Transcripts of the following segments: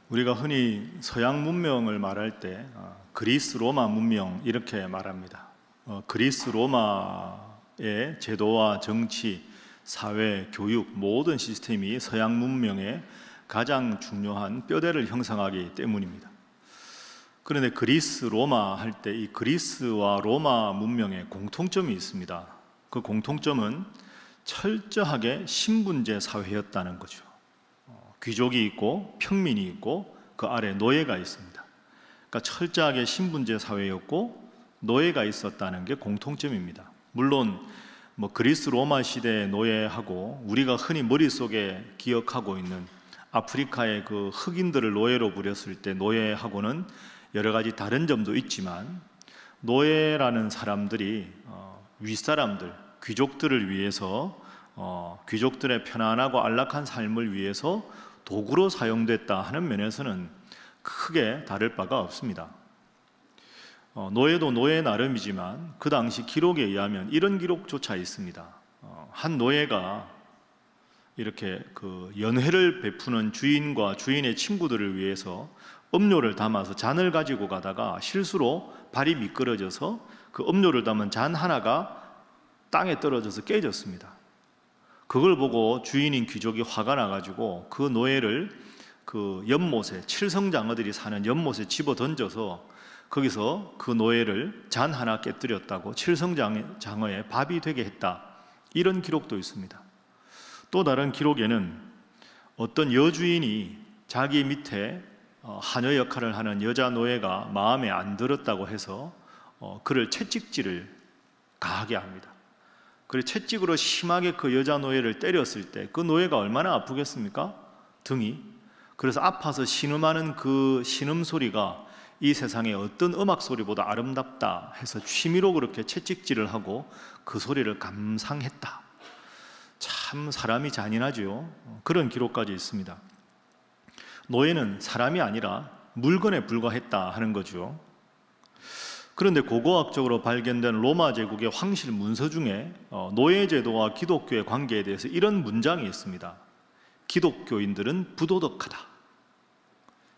우리가 흔히 서양 문명을 말할 때 그리스 로마 문명 이렇게 말합니다. 그리스 로마의 제도와 정치, 사회, 교육 모든 시스템이 서양 문명의 가장 중요한 뼈대를 형성하기 때문입니다. 그런데 그리스 로마 할 때 이 그리스와 로마 문명에 공통점이 있습니다. 그 공통점은 철저하게 신분제 사회였다는 거죠. 귀족이 있고 평민이 있고 그 아래 노예가 있습니다. 그러니까 철저하게 신분제 사회였고 노예가 있었다는 게 공통점입니다. 물론 그리스 로마 시대의 노예하고 우리가 흔히 머릿속에 기억하고 있는 아프리카의 그 흑인들을 노예로 부렸을 때 노예하고는 여러 가지 다른 점도 있지만, 노예라는 사람들이 윗사람들, 귀족들을 위해서 귀족들의 편안하고 안락한 삶을 위해서 도구로 사용됐다 하는 면에서는 크게 다를 바가 없습니다. 노예도 노예 나름이지만 그 당시 기록에 의하면 이런 기록조차 있습니다. 한 노예가 이렇게 그 연회를 베푸는 주인과 주인의 친구들을 위해서 음료를 담아서 잔을 가지고 가다가 실수로 발이 미끄러져서 그 음료를 담은 잔 하나가 땅에 떨어져서 깨졌습니다. 그걸 보고 주인인 귀족이 화가 나가지고 그 노예를 그 연못에, 칠성장어들이 사는 연못에 집어 던져서 거기서 그 노예를 잔 하나 깨뜨렸다고 칠성장어의 밥이 되게 했다, 이런 기록도 있습니다. 또 다른 기록에는 어떤 여주인이 자기 밑에 하녀 역할을 하는 여자 노예가 마음에 안 들었다고 해서 그를 채찍질을 가하게 합니다. 그리고 채찍으로 심하게 그 여자 노예를 때렸을 때 그 노예가 얼마나 아프겠습니까? 등이. 그래서 아파서 신음하는 그 신음 소리가 이 세상에 어떤 음악 소리보다 아름답다 해서 취미로 그렇게 채찍질을 하고 그 소리를 감상했다. 참 사람이 잔인하죠. 그런 기록까지 있습니다. 노예는 사람이 아니라 물건에 불과했다 하는 거죠. 그런데 고고학적으로 발견된 로마 제국의 황실 문서 중에 노예제도와 기독교의 관계에 대해서 이런 문장이 있습니다. 기독교인들은 부도덕하다.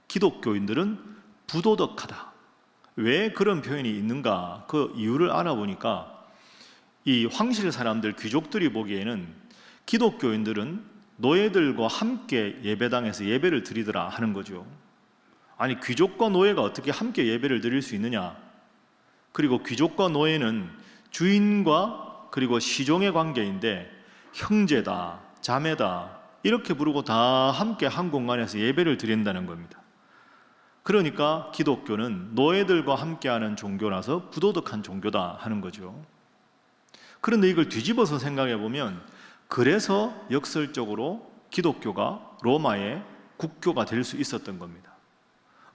기독교인들은 부도덕하다. 왜 그런 표현이 있는가? 그 이유를 알아보니까 이 황실 사람들, 귀족들이 보기에는 기독교인들은 노예들과 함께 예배당에서 예배를 드리더라 하는 거죠. 아니, 귀족과 노예가 어떻게 함께 예배를 드릴 수 있느냐? 그리고 귀족과 노예는 주인과 그리고 시종의 관계인데 형제다, 자매다 이렇게 부르고 다 함께 한 공간에서 예배를 드린다는 겁니다. 그러니까 기독교는 노예들과 함께하는 종교라서 부도덕한 종교다 하는 거죠. 그런데 이걸 뒤집어서 생각해 보면, 그래서 역설적으로 기독교가 로마의 국교가 될 수 있었던 겁니다.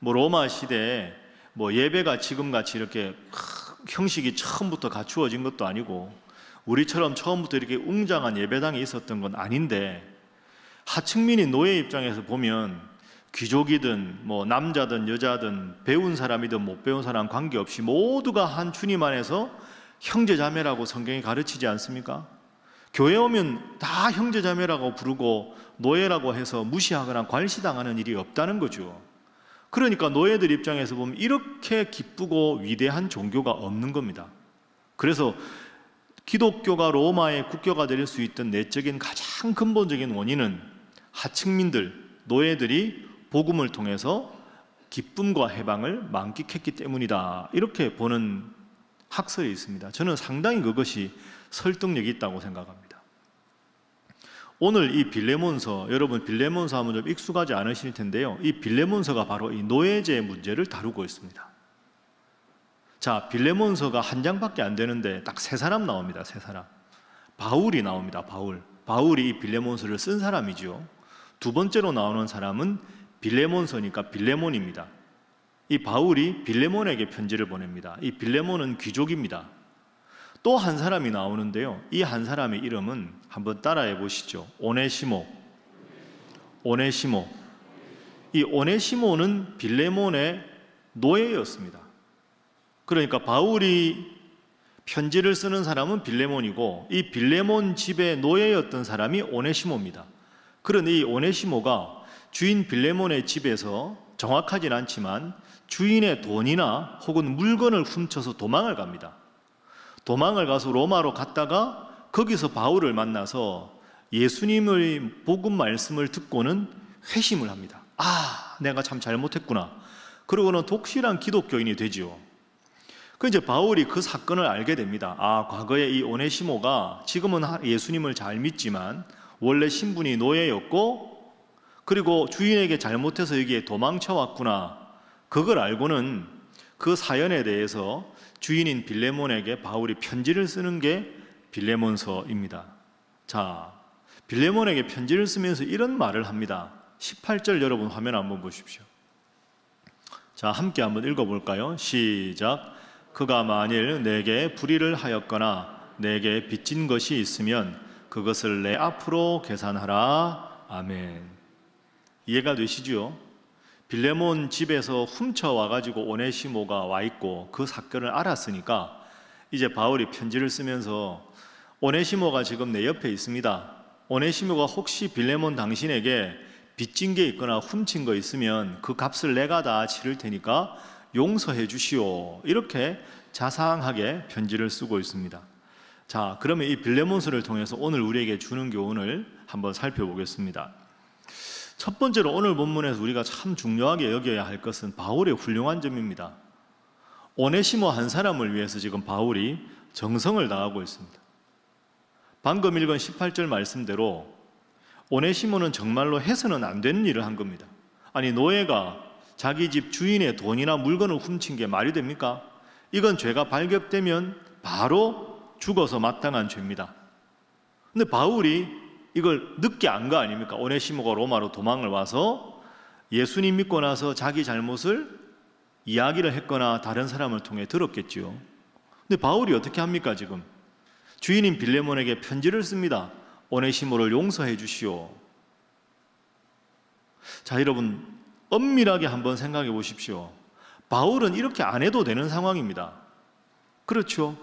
로마 시대에 예배가 지금같이 이렇게 형식이 처음부터 갖추어진 것도 아니고 우리처럼 처음부터 이렇게 웅장한 예배당이 있었던 건 아닌데, 하층민인 노예 입장에서 보면 귀족이든 남자든 여자든 배운 사람이든 못 배운 사람 관계없이 모두가 한 주님 안에서 형제자매라고 성경이 가르치지 않습니까? 교회 오면 다 형제자매라고 부르고 노예라고 해서 무시하거나 괄시당하는 일이 없다는 거죠. 그러니까 노예들 입장에서 보면 이렇게 기쁘고 위대한 종교가 없는 겁니다. 그래서 기독교가 로마의 국교가 될 수 있던 내적인 가장 근본적인 원인은 하층민들, 노예들이 복음을 통해서 기쁨과 해방을 만끽했기 때문이다, 이렇게 보는 학설이 있습니다. 저는 상당히 그것이 설득력이 있다고 생각합니다. 오늘 이 빌레몬서, 여러분 빌레몬서 하면 좀 익숙하지 않으실 텐데요, 이 빌레몬서가 바로 이 노예제 문제를 다루고 있습니다. 자, 빌레몬서가 한 장밖에 안 되는데 딱 세 사람 나옵니다. 세 사람. 바울이 나옵니다. 바울이 이 빌레몬서를 쓴 사람이죠. 두 번째로 나오는 사람은 빌레몬서니까 빌레몬입니다. 이 바울이 빌레몬에게 편지를 보냅니다. 이 빌레몬은 귀족입니다. 또 한 사람이 나오는데요, 이 한 사람의 이름은 한번 따라해 보시죠. 오네시모. 이 오네시모는 빌레몬의 노예였습니다. 그러니까 바울이 편지를 쓰는 사람은 빌레몬이고 이 빌레몬 집의 노예였던 사람이 오네시모입니다. 그런데 이 오네시모가 주인 빌레몬의 집에서 정확하진 않지만 주인의 돈이나 혹은 물건을 훔쳐서 도망을 갑니다. 도망을 가서 로마로 갔다가 거기서 바울을 만나서 예수님의 복음 말씀을 듣고는 회심을 합니다. 아, 내가 참 잘못했구나. 그러고는 독실한 기독교인이 되지요. 그 이제 바울이 그 사건을 알게 됩니다. 아, 과거에 이 오네시모가 지금은 예수님을 잘 믿지만 원래 신분이 노예였고, 그리고 주인에게 잘못해서 여기에 도망쳐 왔구나. 그걸 알고는 그 사연에 대해서 주인인 빌레몬에게 바울이 편지를 쓰는 게 빌레몬서입니다. 자, 빌레몬에게 편지를 쓰면서 이런 말을 합니다. 18절 여러분 화면 한번 보십시오. 자, 함께 한번 읽어볼까요? 시작. 그가 만일 내게 불의를 하였거나 내게 빚진 것이 있으면 그것을 내 앞으로 계산하라. 아멘. 이해가 되시죠? 빌레몬 집에서 훔쳐와가지고 오네시모가 와 있고 그 사건을 알았으니까 이제 바울이 편지를 쓰면서 오네시모가 지금 내 옆에 있습니다. 오네시모가 혹시 빌레몬 당신에게 빚진 게 있거나 훔친 거 있으면 그 값을 내가 다 치를 테니까 용서해 주시오. 이렇게 자상하게 편지를 쓰고 있습니다. 자, 그러면 이 빌레몬서를 통해서 오늘 우리에게 주는 교훈을 한번 살펴보겠습니다. 첫 번째로 오늘 본문에서 우리가 참 중요하게 여겨야 할 것은 바울의 훌륭한 점입니다. 오네시모 한 사람을 위해서 지금 바울이 정성을 다하고 있습니다. 방금 읽은 18절 말씀대로 오네시모는 정말로 해서는 안 되는 일을 한 겁니다. 아니, 노예가 자기 집 주인의 돈이나 물건을 훔친 게 말이 됩니까? 이건 죄가 발견되면 바로 죽어서 마땅한 죄입니다. 근데 바울이 이걸 늦게 안 거 아닙니까? 오네시모가 로마로 도망을 와서 예수님 믿고 나서 자기 잘못을 이야기를 했거나 다른 사람을 통해 들었겠지요. 근데 바울이 어떻게 합니까? 지금 주인인 빌레몬에게 편지를 씁니다. 오네시모를 용서해 주시오. 자, 여러분 엄밀하게 한번 생각해 보십시오. 바울은 이렇게 안 해도 되는 상황입니다. 그렇죠?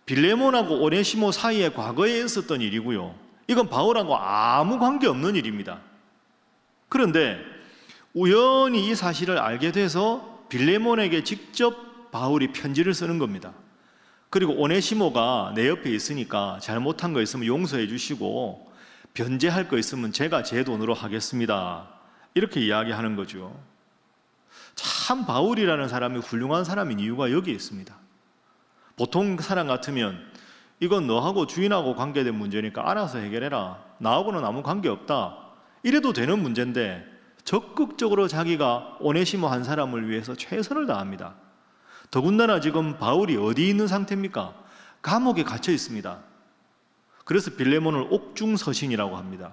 빌레몬하고 오네시모 사이에 과거에 있었던 일이고요. 이건 바울하고 아무 관계없는 일입니다. 그런데 우연히 이 사실을 알게 돼서 빌레몬에게 직접 바울이 편지를 쓰는 겁니다. 그리고 오네시모가 내 옆에 있으니까 잘못한 거 있으면 용서해 주시고 변제할 거 있으면 제가 제 돈으로 하겠습니다. 이렇게 이야기하는 거죠. 참 바울이라는 사람이 훌륭한 사람인 이유가 여기에 있습니다. 보통 사람 같으면 이건 너하고 주인하고 관계된 문제니까 알아서 해결해라. 나하고는 아무 관계없다. 이래도 되는 문제인데 적극적으로 자기가 오네시모 한 사람을 위해서 최선을 다합니다. 더군다나 지금 바울이 어디 있는 상태입니까? 감옥에 갇혀 있습니다. 그래서 빌레몬을 옥중서신이라고 합니다.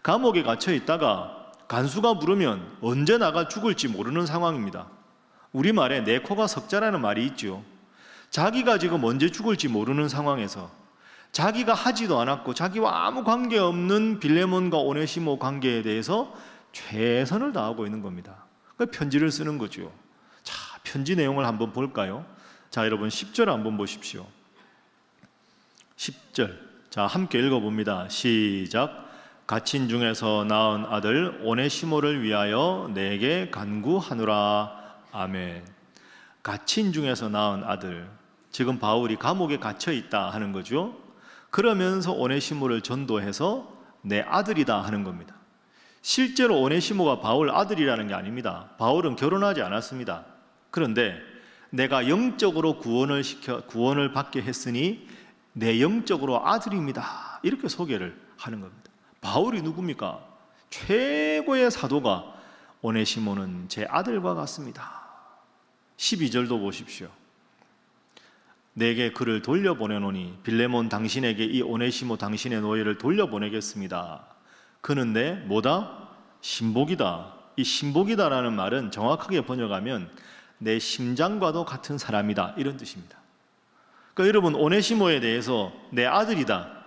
감옥에 갇혀 있다가 간수가 부르면 언제 나가 죽을지 모르는 상황입니다. 우리말에 내 코가 석자라는 말이 있죠. 자기가 지금 언제 죽을지 모르는 상황에서 자기가 하지도 않았고 자기와 아무 관계없는 빌레몬과 오네시모 관계에 대해서 최선을 다하고 있는 겁니다. 그러니까 편지를 쓰는 거죠. 자, 편지 내용을 한번 볼까요? 자, 여러분 10절 한번 보십시오. 10절. 자, 함께 읽어봅니다. 시작. 갇힌 중에서 낳은 아들 오네시모를 위하여 내게 간구하노라. 아멘. 갇힌 중에서 낳은 아들. 지금 바울이 감옥에 갇혀 있다 하는 거죠. 그러면서 오네시모를 전도해서 내 아들이다 하는 겁니다. 실제로 오네시모가 바울 아들이라는 게 아닙니다. 바울은 결혼하지 않았습니다. 그런데 내가 영적으로 구원을 받게 했으니 내 영적으로 아들입니다. 이렇게 소개를 하는 겁니다. 바울이 누굽니까? 최고의 사도가 오네시모는 제 아들과 같습니다. 12절도 보십시오. 내게 그를 돌려보내노니 빌레몬 당신에게 이 오네시모 당신의 노예를 돌려보내겠습니다. 그는 내 뭐다? 신복이다. 이 신복이다라는 말은 정확하게 번역하면 내 심장과도 같은 사람이다, 이런 뜻입니다. 그러니까 여러분, 오네시모에 대해서 내 아들이다.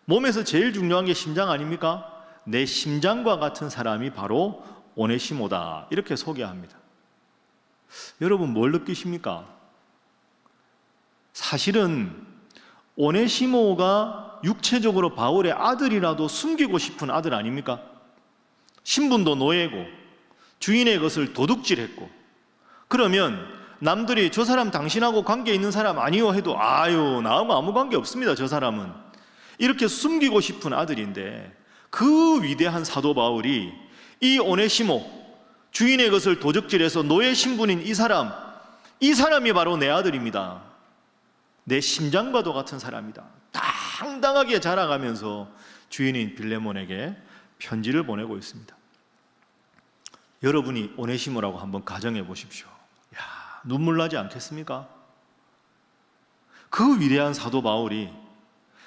몸에서 제일 중요한 게 심장 아닙니까? 내 심장과 같은 사람이 바로 오네시모다, 이렇게 소개합니다. 여러분 뭘 느끼십니까? 사실은 오네시모가 육체적으로 바울의 아들이라도 숨기고 싶은 아들 아닙니까? 신분도 노예고 주인의 것을 도둑질했고, 그러면 남들이 저 사람 당신하고 관계 있는 사람 아니요 해도 아유 나하고 아무 관계 없습니다 저 사람은, 이렇게 숨기고 싶은 아들인데, 그 위대한 사도 바울이 이 오네시모, 주인의 것을 도적질해서 노예 신분인 이 사람이 바로 내 아들입니다, 내 심장과도 같은 사람이다, 당당하게 자라가면서 주인인 빌레몬에게 편지를 보내고 있습니다. 여러분이 오네시모라고 한번 가정해 보십시오. 야, 눈물 나지 않겠습니까? 그 위대한 사도 바울이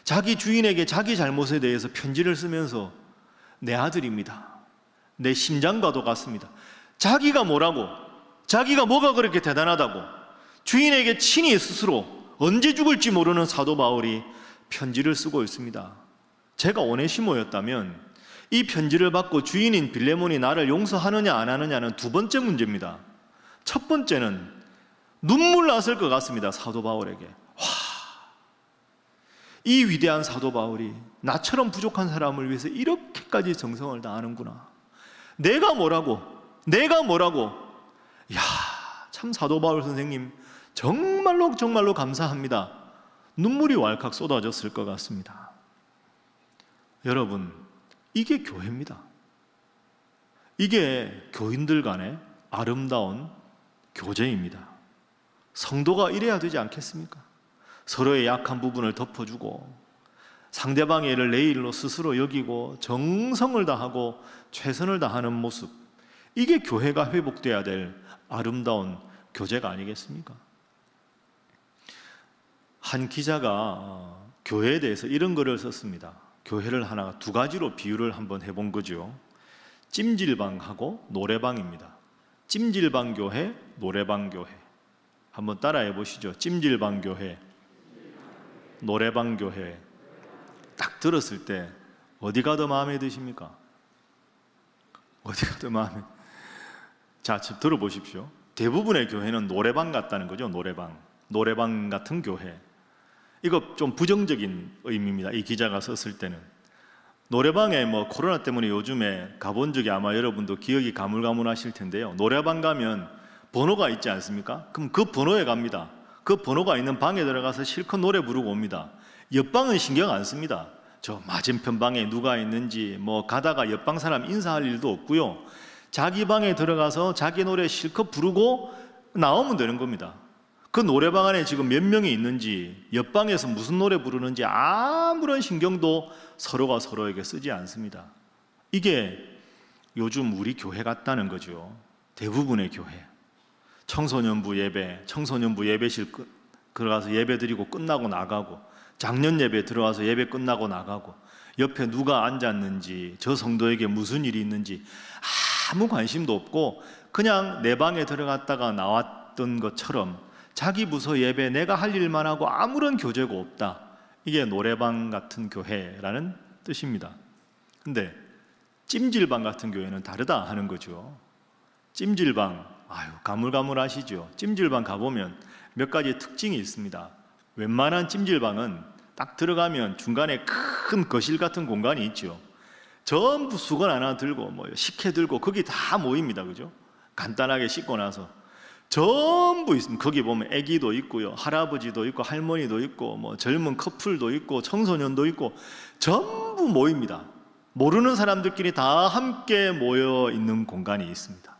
자기 주인에게 자기 잘못에 대해서 편지를 쓰면서 내 아들입니다, 내 심장과도 같습니다, 자기가 뭐라고, 자기가 뭐가 그렇게 대단하다고 주인에게 친히 스스로 언제 죽을지 모르는 사도 바울이 편지를 쓰고 있습니다. 제가 오네시모였다면 이 편지를 받고 주인인 빌레몬이 나를 용서하느냐 안 하느냐는 두 번째 문제입니다. 첫 번째는 눈물 났을 것 같습니다. 사도 바울에게. 와, 이 위대한 사도 바울이 나처럼 부족한 사람을 위해서 이렇게까지 정성을 다하는구나, 내가 뭐라고 야, 참 사도 바울 선생님 정말로 감사합니다. 눈물이 왈칵 쏟아졌을 것 같습니다. 여러분, 이게 교회입니다. 이게 교인들 간의 아름다운 교제입니다. 성도가 이래야 되지 않겠습니까? 서로의 약한 부분을 덮어주고 상대방의 일을 내 일로 스스로 여기고 정성을 다하고 최선을 다하는 모습, 이게 교회가 회복돼야 될 아름다운 교제가 아니겠습니까? 한 기자가 교회에 대해서 이런 글을 썼습니다. 교회를 하나 두 가지로 비유를 한번 해본 거죠. 찜질방하고 노래방입니다. 찜질방 교회, 노래방 교회. 한번 따라해 보시죠. 찜질방 교회, 노래방 교회. 딱 들었을 때 어디가 더 마음에 드십니까? 어디가 더 마음에? 자, 지금 들어보십시오. 대부분의 교회는 노래방 같다는 거죠. 노래방 같은 교회. 이거 좀 부정적인 의미입니다. 이 기자가 썼을 때는. 노래방에 뭐 코로나 때문에 요즘에 가본 적이 아마 여러분도 기억이 가물가물하실 텐데요. 노래방 가면 번호가 있지 않습니까? 그럼 그 번호에 갑니다. 그 번호가 있는 방에 들어가서 실컷 노래 부르고 옵니다. 옆방은 신경 안 씁니다. 저 맞은편 방에 누가 있는지, 뭐 가다가 옆방 사람 인사할 일도 없고요. 자기 방에 들어가서 자기 노래 실컷 부르고 나오면 되는 겁니다. 그 노래방 안에 지금 몇 명이 있는지, 옆방에서 무슨 노래 부르는지 아무런 신경도 서로가 서로에게 쓰지 않습니다. 이게 요즘 우리 교회 같다는 거죠. 대부분의 교회. 청소년부 예배실 들어가서 예배 드리고 끝나고 나가고, 작년 예배 들어와서 예배 끝나고 나가고, 옆에 누가 앉았는지, 저 성도에게 무슨 일이 있는지 아무 관심도 없고 그냥 내 방에 들어갔다가 나왔던 것처럼 자기 부서 예배 내가 할 일만 하고 아무런 교제가 없다. 이게 노래방 같은 교회라는 뜻입니다. 근데 찜질방 같은 교회는 다르다 하는 거죠. 찜질방, 가물가물하시죠. 찜질방 가보면 몇 가지 특징이 있습니다. 웬만한 찜질방은 딱 들어가면 중간에 큰 거실 같은 공간이 있죠. 전부 수건 하나 들고 뭐 식혜 들고 거기 다 모입니다. 그죠? 간단하게 씻고 나서 전부 있습니다. 거기 보면 아기도 있고요, 할아버지도 있고, 할머니도 있고, 뭐 젊은 커플도 있고, 청소년도 있고, 전부 모입니다. 모르는 사람들끼리 다 함께 모여 있는 공간이 있습니다.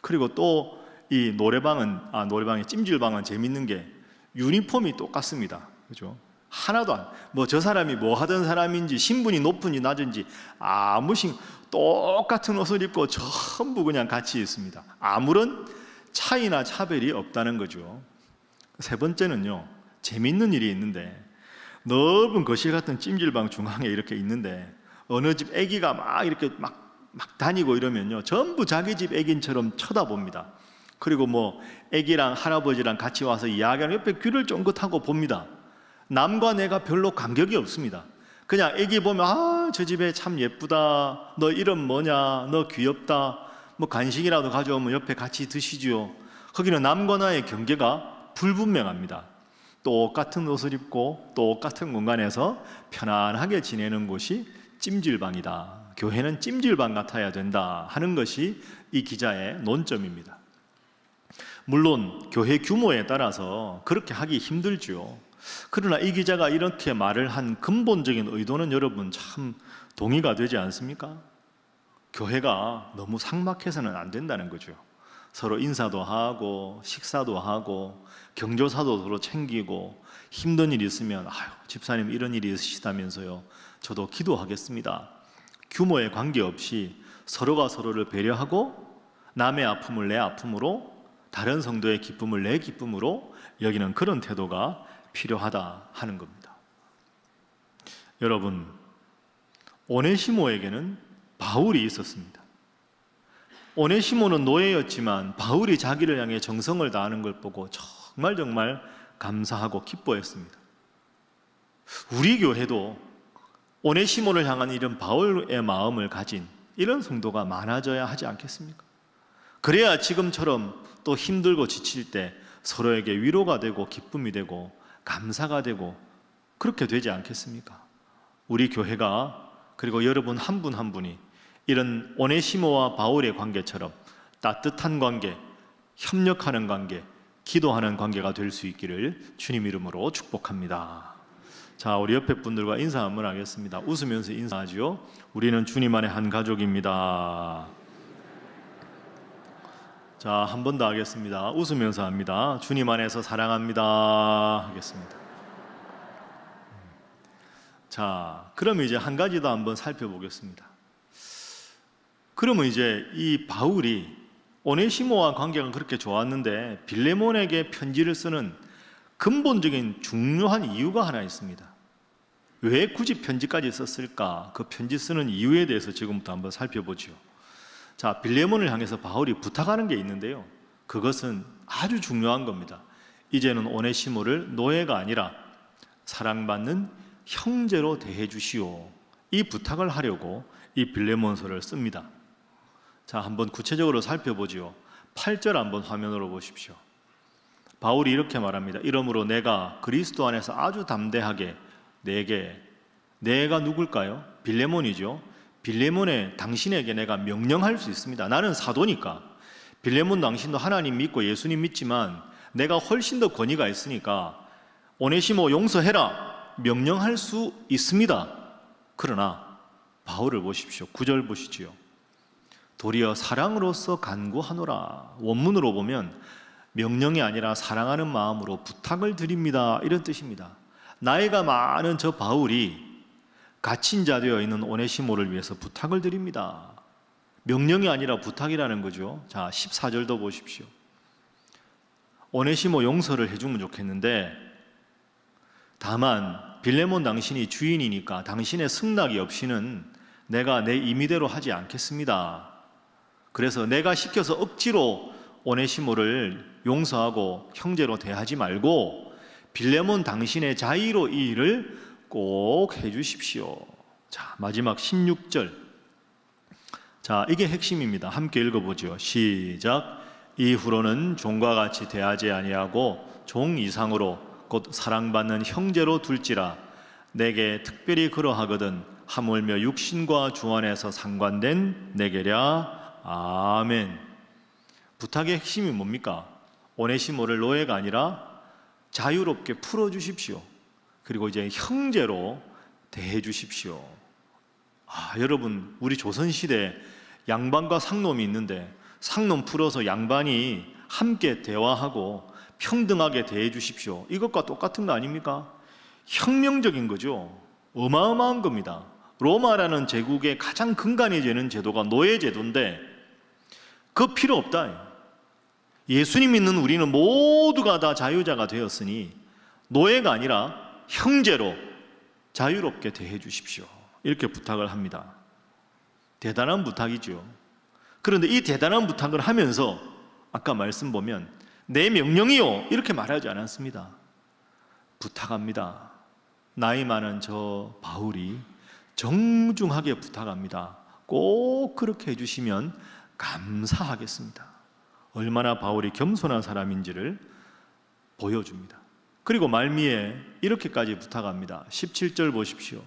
그리고 또 이 노래방의 찜질방은 재밌는 게 유니폼이 똑같습니다. 그죠? 하나도 뭐 저 사람이 뭐 하던 사람인지, 신분이 높은지 낮은지 똑같은 옷을 입고 전부 그냥 같이 있습니다. 아무런 차이나 차별이 없다는 거죠. 세 번째는요, 재밌는 일이 있는데, 넓은 거실 같은 찜질방 중앙에 이렇게 있는데 어느 집 아기가 막 이렇게 막 다니고 이러면요, 전부 자기 집 아기처럼 쳐다봅니다. 그리고 뭐 아기랑 할아버지랑 같이 와서 이야기하는 옆에 귀를 쫑긋하고 봅니다. 남과 내가 별로 간격이 없습니다. 그냥 아기 보면 저 집에 참 예쁘다, 너 이름 뭐냐, 너 귀엽다, 뭐 간식이라도 가져오면 옆에 같이 드시죠. 거기는 남과 나의 경계가 불분명합니다. 똑같은 옷을 입고 똑같은 공간에서 편안하게 지내는 곳이 찜질방이다. 교회는 찜질방 같아야 된다 하는 것이 이 기자의 논점입니다. 물론 교회 규모에 따라서 그렇게 하기 힘들죠. 그러나 이 기자가 이렇게 말을 한 근본적인 의도는 여러분 참 동의가 되지 않습니까? 교회가 너무 삭막해서는 안 된다는 거죠. 서로 인사도 하고 식사도 하고 경조사도 서로 챙기고 힘든 일이 있으면 아유 집사님 이런 일이 있으시다면서요, 저도 기도하겠습니다. 규모에 관계없이 서로가 서로를 배려하고 남의 아픔을 내 아픔으로, 다른 성도의 기쁨을 내 기쁨으로 여기는 그런 태도가 필요하다 하는 겁니다. 여러분, 오네시모에게는 바울이 있었습니다. 오네시모는 노예였지만 바울이 자기를 향해 정성을 다하는 걸 보고 정말 감사하고 기뻐했습니다. 우리 교회도 오네시모를 향한 이런 바울의 마음을 가진 이런 성도가 많아져야 하지 않겠습니까? 그래야 지금처럼 또 힘들고 지칠 때 서로에게 위로가 되고 기쁨이 되고 감사가 되고 그렇게 되지 않겠습니까? 우리 교회가, 그리고 여러분 한 분 한 분이 이런 오네시모와 바울의 관계처럼 따뜻한 관계, 협력하는 관계, 기도하는 관계가 될 수 있기를 주님 이름으로 축복합니다. 자, 우리 옆에 분들과 인사 한번 하겠습니다. 웃으면서 인사하지요. 우리는 주님 안에 한 가족입니다. 자, 한 번 더 하겠습니다. 웃으면서 합니다. 주님 안에서 사랑합니다 하겠습니다. 자, 그러면 이제 한 가지 더 한번 살펴보겠습니다. 그러면 이제 이 바울이 오네시모와 관계가 그렇게 좋았는데 빌레몬에게 편지를 쓰는 근본적인 중요한 이유가 하나 있습니다. 왜 굳이 편지까지 썼을까? 그 편지 쓰는 이유에 대해서 지금부터 한번 살펴보죠. 자, 빌레몬을 향해서 바울이 부탁하는 게 있는데요, 그것은 아주 중요한 겁니다. 이제는 오네시모를 노예가 아니라 사랑받는 형제로 대해 주시오. 이 부탁을 하려고 이 빌레몬서를 씁니다. 자, 한번 구체적으로 살펴보지요. 8절 한번 화면으로 보십시오. 바울이 이렇게 말합니다. 이러므로 내가 그리스도 안에서 아주 담대하게 내가 누굴까요? 빌레몬이죠. 빌레몬에 당신에게 내가 명령할 수 있습니다. 나는 사도니까. 빌레몬 당신도 하나님 믿고 예수님 믿지만 내가 훨씬 더 권위가 있으니까 오네시모 용서해라 명령할 수 있습니다. 그러나 바울을 보십시오. 9절 보시지요. 도리어 사랑으로서 간구하노라. 원문으로 보면 명령이 아니라 사랑하는 마음으로 부탁을 드립니다, 이런 뜻입니다. 나이가 많은 저 바울이 갇힌 자 되어 있는 오네시모를 위해서 부탁을 드립니다. 명령이 아니라 부탁이라는 거죠. 자, 14절도 보십시오. 오네시모 용서를 해주면 좋겠는데 다만 빌레몬 당신이 주인이니까 당신의 승낙이 없이는 내가 내 임의대로 하지 않겠습니다. 그래서 내가 시켜서 억지로 오네시모를 용서하고 형제로 대하지 말고 빌레몬 당신의 자의로 이 일을 꼭 해주십시오. 자, 마지막 16절. 자, 이게 핵심입니다. 함께 읽어보죠. 시작. 이후로는 종과 같이 대하지 아니하고 종 이상으로 곧 사랑받는 형제로 둘지라. 내게 특별히 그러하거든 하물며 육신과 주 안에서 상관된 내게랴. 아멘. 부탁의 핵심이 뭡니까? 오네시모를 노예가 아니라 자유롭게 풀어주십시오. 그리고 이제 형제로 대해 주십시오. 여러분, 우리 조선시대 양반과 상놈이 있는데 상놈 풀어서 양반이 함께 대화하고 평등하게 대해 주십시오. 이것과 똑같은 거 아닙니까? 혁명적인 거죠. 어마어마한 겁니다. 로마라는 제국의 가장 근간이 되는 제도가 노예제도인데 그 필요 없다. 예수님 믿는 우리는 모두가 다 자유자가 되었으니 노예가 아니라 형제로 자유롭게 대해 주십시오. 이렇게 부탁을 합니다. 대단한 부탁이죠. 그런데 이 대단한 부탁을 하면서 아까 말씀 보면 내 명령이요 이렇게 말하지 않았습니다. 부탁합니다. 나이 많은 저 바울이 정중하게 부탁합니다. 꼭 그렇게 해주시면 감사하겠습니다. 얼마나 바울이 겸손한 사람인지를 보여줍니다. 그리고 말미에 이렇게까지 부탁합니다. 17절 보십시오.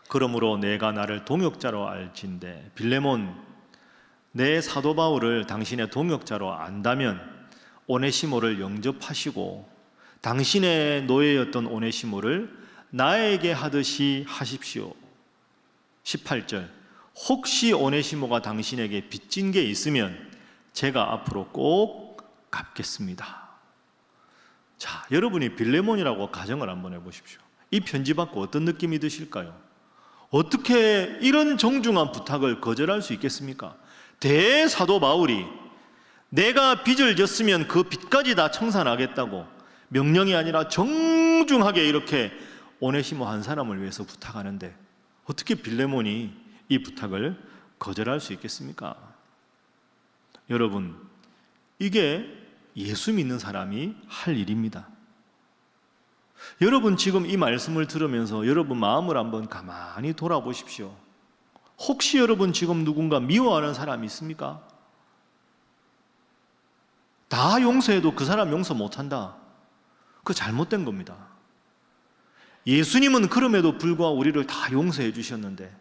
그러므로 내가 나를 동역자로 알진대. 빌레몬, 내 사도 바울을 당신의 동역자로 안다면 오네시모를 영접하시고 당신의 노예였던 오네시모를 나에게 하듯이 하십시오. 18절, 혹시 오네시모가 당신에게 빚진 게 있으면 제가 앞으로 꼭 갚겠습니다. 자, 여러분이 빌레몬이라고 가정을 한번 해보십시오. 이 편지 받고 어떤 느낌이 드실까요? 어떻게 이런 정중한 부탁을 거절할 수 있겠습니까? 대사도 바울이 내가 빚을 졌으면 그 빚까지 다 청산하겠다고 명령이 아니라 정중하게 이렇게 오네시모 한 사람을 위해서 부탁하는데 어떻게 빌레몬이 이 부탁을 거절할 수 있겠습니까? 여러분, 이게 예수 믿는 사람이 할 일입니다. 여러분 지금 이 말씀을 들으면서 여러분 마음을 한번 가만히 돌아보십시오. 혹시 여러분 지금 누군가 미워하는 사람이 있습니까? 다 용서해도 그 사람 용서 못한다. 그거 잘못된 겁니다. 예수님은 그럼에도 불구하고 우리를 다 용서해 주셨는데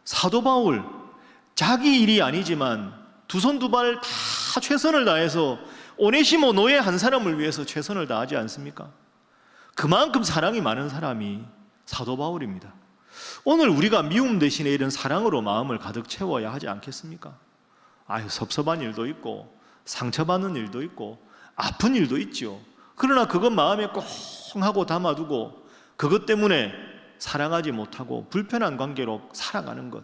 사도 바울 자기 일이 아니지만 두 손 두 발 다 최선을 다해서 오네시모 노예 한 사람을 위해서 최선을 다하지 않습니까? 그만큼 사랑이 많은 사람이 사도 바울입니다. 오늘 우리가 미움 대신에 이런 사랑으로 마음을 가득 채워야 하지 않겠습니까? 섭섭한 일도 있고 상처받는 일도 있고 아픈 일도 있죠. 그러나 그건 마음에 꽁 하고 담아두고 그것 때문에 사랑하지 못하고 불편한 관계로 살아가는 것,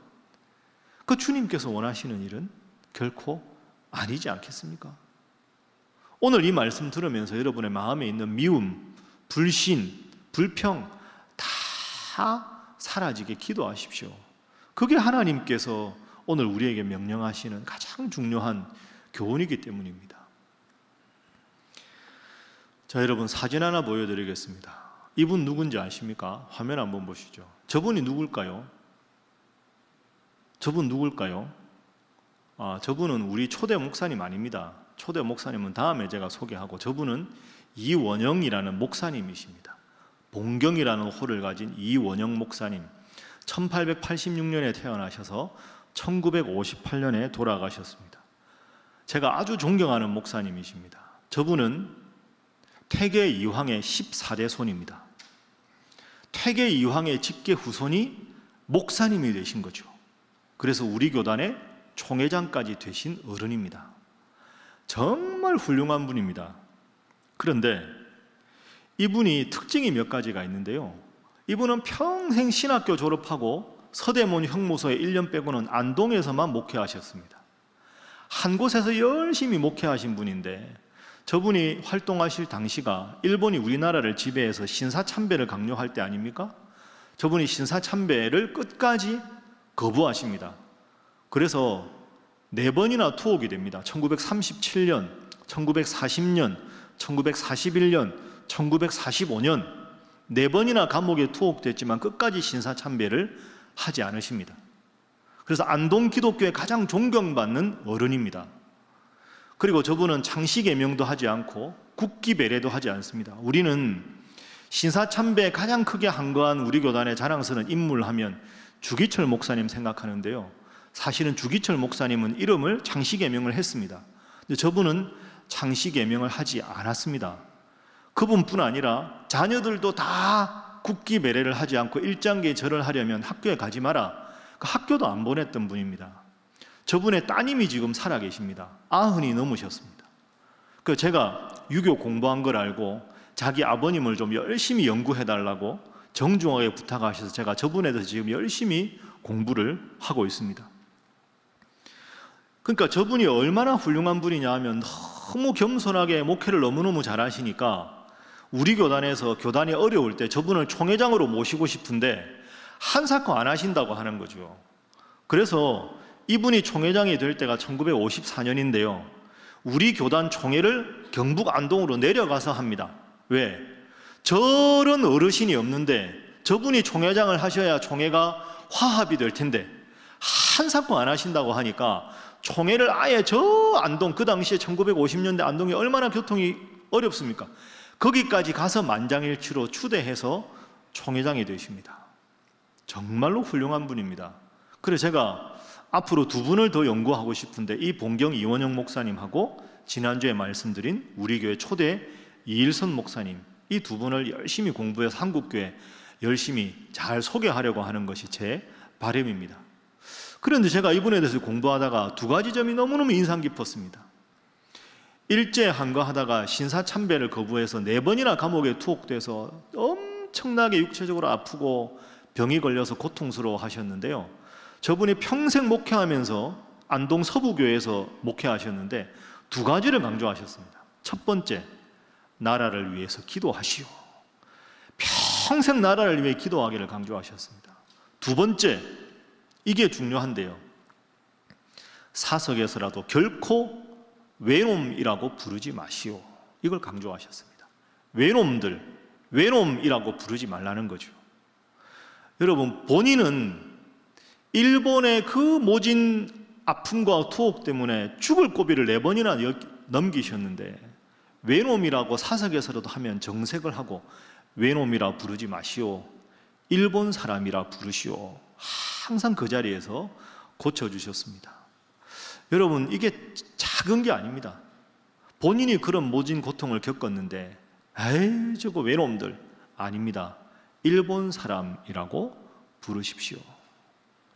그 주님께서 원하시는 일은 결코 아니지 않겠습니까? 오늘 이 말씀 들으면서 여러분의 마음에 있는 미움, 불신, 불평 다 사라지게 기도하십시오. 그게 하나님께서 오늘 우리에게 명령하시는 가장 중요한 교훈이기 때문입니다. 자, 여러분 사진 하나 보여드리겠습니다. 이분 누군지 아십니까? 화면 한번 보시죠. 저분이 누굴까요? 저분 누굴까요? 저분은 우리 초대 목사님 아닙니다. 초대 목사님은 다음에 제가 소개하고, 저분은 이원영이라는 목사님이십니다. 봉경이라는 호를 가진 이원영 목사님, 1886년에 태어나셔서 1958년에 돌아가셨습니다. 제가 아주 존경하는 목사님이십니다. 저분은 태계 이황의 14대 손입니다. 태계 이황의 직계 후손이 목사님이 되신 거죠. 그래서 우리 교단의 총회장까지 되신 어른입니다. 정말 훌륭한 분입니다. 그런데 이분이 특징이 몇 가지가 있는데요. 이분은 평생 신학교 졸업하고 서대문 형무소에 1년 빼고는 안동에서만 목회하셨습니다. 한 곳에서 열심히 목회하신 분인데, 저분이 활동하실 당시가 일본이 우리나라를 지배해서 신사참배를 강요할 때 아닙니까? 저분이 신사참배를 끝까지 거부하십니다. 그래서 4번이나 투옥이 됩니다. 1937년, 1940년, 1941년, 1945년 4번이나 감옥에 투옥됐지만 끝까지 신사참배를 하지 않으십니다. 그래서 안동 기독교의 가장 존경받는 어른입니다. 그리고 저분은 창씨개명도 하지 않고 국기배례도 하지 않습니다. 우리는 신사참배에 가장 크게 한거한 우리 교단의 자랑스러운 인물 하면 주기철 목사님 생각하는데요. 사실은 주기철 목사님은 이름을 창씨개명을 했습니다. 근데 저분은 창씨개명을 하지 않았습니다. 그분뿐 아니라 자녀들도 다 국기배례를 하지 않고 일장기에 절을 하려면 학교에 가지 마라, 그 학교도 안 보냈던 분입니다. 저분의 따님이 지금 살아계십니다. 90이 넘으셨습니다. 제가 유교 공부한 걸 알고 자기 아버님을 좀 열심히 연구해달라고 정중하게 부탁하셔서 제가 저분에 대해서 지금 열심히 공부를 하고 있습니다. 그러니까 저분이 얼마나 훌륭한 분이냐 하면 너무 겸손하게 목회를 너무너무 잘하시니까 우리 교단에서 교단이 어려울 때 저분을 총회장으로 모시고 싶은데 한사코 안 하신다고 하는 거죠. 그래서 이분이 총회장이 될 때가 1954년인데요. 우리 교단 총회를 경북 안동으로 내려가서 합니다. 왜? 저런 어르신이 없는데 저분이 총회장을 하셔야 총회가 화합이 될 텐데 한사코 안 하신다고 하니까 총회를 아예 저 안동, 그 당시에 1950년대 안동이 얼마나 교통이 어렵습니까? 거기까지 가서 만장일치로 추대해서 총회장이 되십니다. 정말로 훌륭한 분입니다. 그래서 제가 앞으로 두 분을 더 연구하고 싶은데 이 본경 이원영 목사님하고 지난주에 말씀드린 우리 교회 초대 이일선 목사님, 이 두 분을 열심히 공부해서 한국교회 열심히 잘 소개하려고 하는 것이 제 바람입니다. 그런데 제가 이분에 대해서 공부하다가 두 가지 점이 너무너무 인상 깊었습니다. 일제 항거하다가 신사참배를 거부해서 4번이나 감옥에 투옥돼서 엄청나게 육체적으로 아프고 병이 걸려서 고통스러워 하셨는데요, 저분이 평생 목회하면서 안동 서부교회에서 목회하셨는데 두 가지를 강조하셨습니다. 첫 번째, 나라를 위해서 기도하시오. 평생 나라를 위해 기도하기를 강조하셨습니다. 두 번째, 이게 중요한데요, 사석에서라도 결코 외놈이라고 부르지 마시오. 이걸 강조하셨습니다. 외놈들, 외놈이라고 부르지 말라는 거죠. 여러분, 본인은 일본의 그 모진 아픔과 투옥 때문에 죽을 고비를 4번이나 넘기셨는데 외놈이라고 사석에서라도 하면 정색을 하고 외놈이라 부르지 마시오, 일본 사람이라 부르시오, 항상 그 자리에서 고쳐주셨습니다. 여러분, 이게 작은 게 아닙니다. 본인이 그런 모진 고통을 겪었는데 에이 저거 외놈들, 아닙니다. 일본 사람이라고 부르십시오.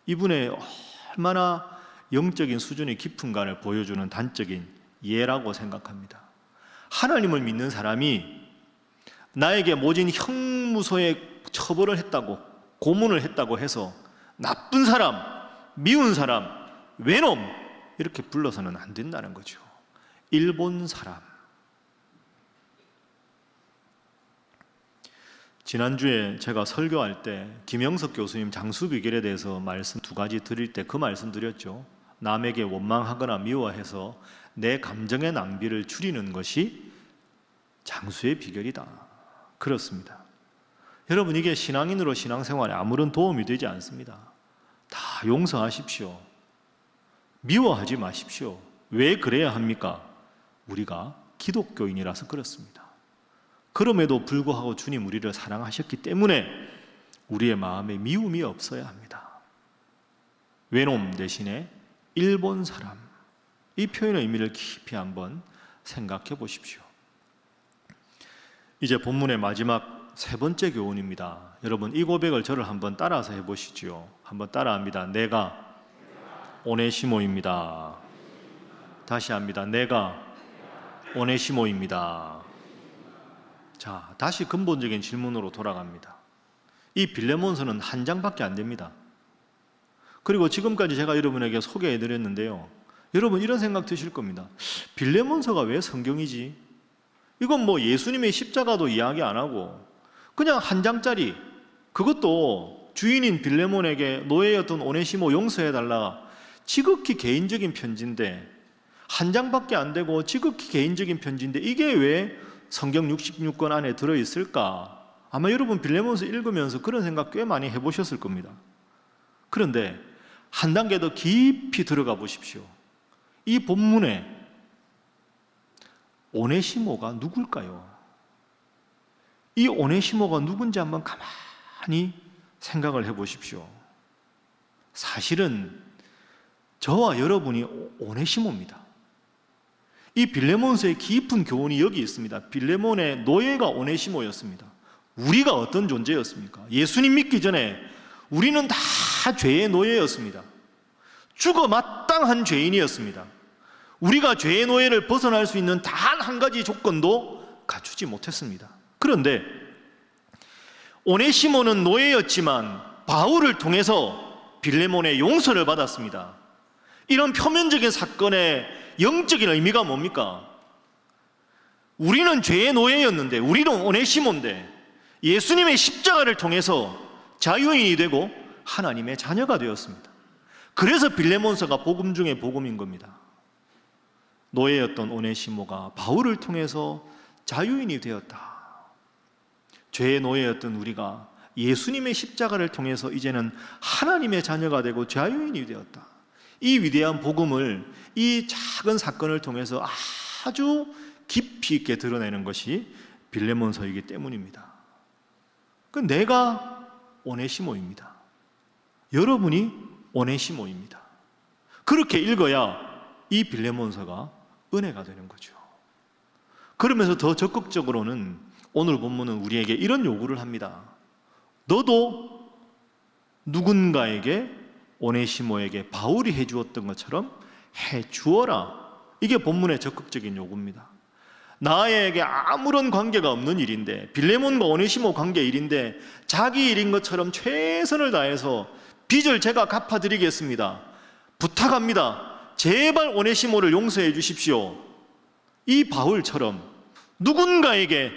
이분의 얼마나 영적인 수준이 깊은가를 보여주는 단적인 예라고 생각합니다. 하나님을 믿는 사람이 나에게 모진 형무소에 처벌을 했다고, 고문을 했다고 해서 나쁜 사람, 미운 사람, 외놈 이렇게 불러서는 안 된다는 거죠. 일본 사람. 지난주에 제가 설교할 때 김영석 교수님 장수비결에 대해서 말씀 2가지 드릴 때 그 말씀 드렸죠. 남에게 원망하거나 미워해서 내 감정의 낭비를 줄이는 것이 장수의 비결이다. 그렇습니다. 여러분, 이게 신앙인으로 신앙생활에 아무런 도움이 되지 않습니다. 다 용서하십시오. 미워하지 마십시오. 왜 그래야 합니까? 우리가 기독교인이라서 그렇습니다. 그럼에도 불구하고 주님 우리를 사랑하셨기 때문에 우리의 마음에 미움이 없어야 합니다. 외놈 대신에 일본 사람, 이 표현의 의미를 깊이 한번 생각해 보십시오. 이제 본문의 마지막 3번째 교훈입니다. 여러분, 이 고백을 저를 한번 따라서 해보시죠. 한번 따라합니다. 내가 오네시모입니다. 다시 합니다. 내가 오네시모입니다. 자, 다시 근본적인 질문으로 돌아갑니다. 이 빌레몬서는 한 장밖에 안 됩니다. 그리고 지금까지 제가 여러분에게 소개해드렸는데요, 여러분 이런 생각 드실 겁니다. 빌레몬서가 왜 성경이지? 이건 뭐 예수님의 십자가도 이야기 안 하고 그냥 한 장짜리, 그것도 주인인 빌레몬에게 노예였던 오네시모 용서해달라, 지극히 개인적인 편지인데, 한 장밖에 안 되고 지극히 개인적인 편지인데 이게 왜 성경 66권 안에 들어있을까? 아마 여러분 빌레몬서 읽으면서 그런 생각 꽤 많이 해보셨을 겁니다. 그런데 한 단계 더 깊이 들어가 보십시오. 이 본문에 오네시모가 누굴까요? 이 오네시모가 누군지 한번 가만히 생각을 해보십시오. 사실은 저와 여러분이 오네시모입니다. 이 빌레몬서의 깊은 교훈이 여기 있습니다. 빌레몬의 노예가 오네시모였습니다. 우리가 어떤 존재였습니까? 예수님 믿기 전에 우리는 다 죄의 노예였습니다. 죽어 마땅한 죄인이었습니다. 우리가 죄의 노예를 벗어날 수 있는 단 한 가지 조건도 갖추지 못했습니다. 그런데 오네시모는 노예였지만 바울을 통해서 빌레몬의 용서를 받았습니다. 이런 표면적인 사건의 영적인 의미가 뭡니까? 우리는 죄의 노예였는데, 우리는 오네시모인데 예수님의 십자가를 통해서 자유인이 되고 하나님의 자녀가 되었습니다. 그래서 빌레몬서가 복음 중에 복음인 겁니다. 노예였던 오네시모가 바울을 통해서 자유인이 되었다. 죄의 노예였던 우리가 예수님의 십자가를 통해서 이제는 하나님의 자녀가 되고 자유인이 되었다. 이 위대한 복음을, 이 작은 사건을 통해서 아주 깊이 있게 드러내는 것이 빌레몬서이기 때문입니다. 내가 오네시모입니다. 여러분이 오네시모입니다. 그렇게 읽어야 이 빌레몬서가 은혜가 되는 거죠. 그러면서 더 적극적으로는 오늘 본문은 우리에게 이런 요구를 합니다. 너도 누군가에게, 오네시모에게 바울이 해주었던 것처럼 해주어라. 이게 본문의 적극적인 요구입니다. 나에게 아무런 관계가 없는 일인데, 빌레몬과 오네시모 관계 일인데 자기 일인 것처럼 최선을 다해서 빚을 제가 갚아드리겠습니다. 부탁합니다. 제발 오네시모를 용서해 주십시오. 이 바울처럼 누군가에게,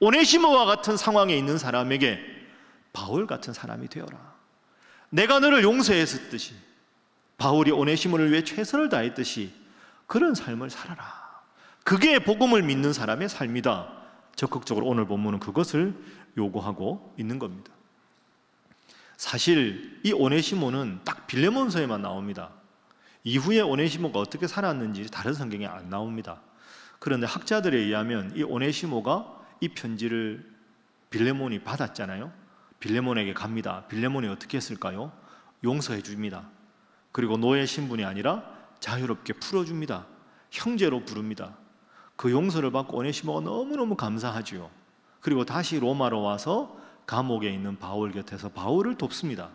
오네시모와 같은 상황에 있는 사람에게 바울 같은 사람이 되어라. 내가 너를 용서했듯이, 바울이 오네시모를 위해 최선을 다했듯이 그런 삶을 살아라. 그게 복음을 믿는 사람의 삶이다. 적극적으로 오늘 본문은 그것을 요구하고 있는 겁니다. 사실 이 오네시모는 딱 빌레몬서에만 나옵니다. 이후에 오네시모가 어떻게 살았는지 다른 성경에 안 나옵니다. 그런데 학자들에 의하면 이 오네시모가 이 편지를 빌레몬이 받았잖아요. 빌레몬에게 갑니다. 빌레몬이 어떻게 했을까요? 용서해 줍니다. 그리고 노예 신분이 아니라 자유롭게 풀어줍니다. 형제로 부릅니다. 그 용서를 받고 오네시모가 너무너무 감사하지요. 그리고 다시 로마로 와서 감옥에 있는 바울 곁에서 바울을 돕습니다.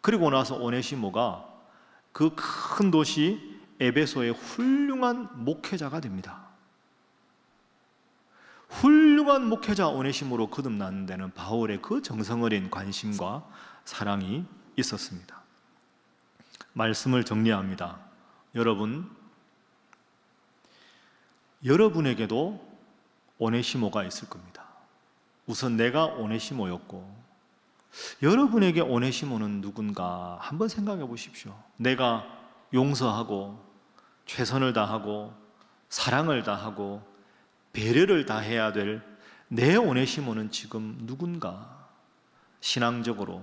그리고 나서 오네시모가 그 큰 도시 에베소의 훌륭한 목회자가 됩니다. 훌륭한 목회자 오네시모로 거듭나는 데는 바울의 그 정성어린 관심과 사랑이 있었습니다. 말씀을 정리합니다. 여러분에게도 오네시모가 있을 겁니다. 우선 내가 오네시모였고, 여러분에게 오네시모는 누군가 한번 생각해 보십시오. 내가 용서하고 최선을 다하고 사랑을 다하고 배려를 다해야 될 내 오네시모는 지금 누군가? 신앙적으로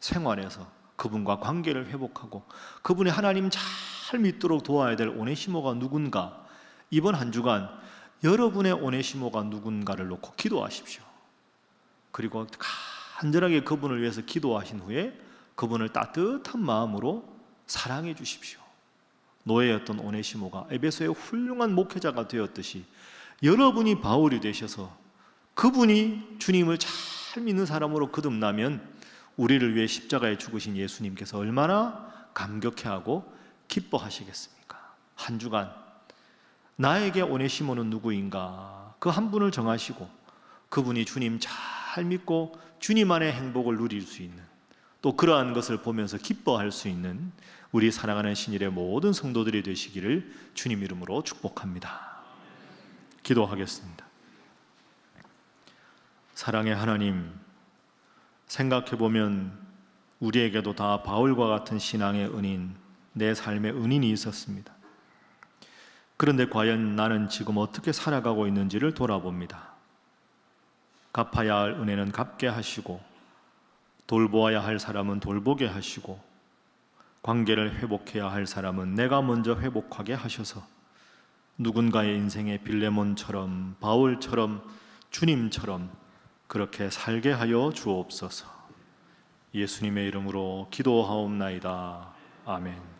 생활에서 그분과 관계를 회복하고 그분이 하나님 잘 믿도록 도와야 될 오네시모가 누군가? 이번 한 주간 여러분의 오네시모가 누군가를 놓고 기도하십시오. 그리고 간절하게 그분을 위해서 기도하신 후에 그분을 따뜻한 마음으로 사랑해 주십시오. 노예였던 오네시모가 에베소의 훌륭한 목회자가 되었듯이 여러분이 바울이 되셔서 그분이 주님을 잘 믿는 사람으로 거듭나면 우리를 위해 십자가에 죽으신 예수님께서 얼마나 감격해하고 기뻐하시겠습니까? 한 주간 나에게 오네시모는 누구인가? 그 한 분을 정하시고 그분이 주님 잘 믿고 주님 안의 행복을 누릴 수 있는, 또 그러한 것을 보면서 기뻐할 수 있는 우리 사랑하는 신일의 모든 성도들이 되시기를 주님 이름으로 축복합니다. 기도하겠습니다. 사랑의 하나님, 생각해보면 우리에게도 다 바울과 같은 신앙의 은인, 내 삶의 은인이 있었습니다. 그런데 과연 나는 지금 어떻게 살아가고 있는지를 돌아봅니다. 갚아야 할 은혜는 갚게 하시고, 돌보아야 할 사람은 돌보게 하시고, 관계를 회복해야 할 사람은 내가 먼저 회복하게 하셔서 누군가의 인생의 빌레몬처럼, 바울처럼, 주님처럼 그렇게 살게 하여 주옵소서. 예수님의 이름으로 기도하옵나이다. 아멘.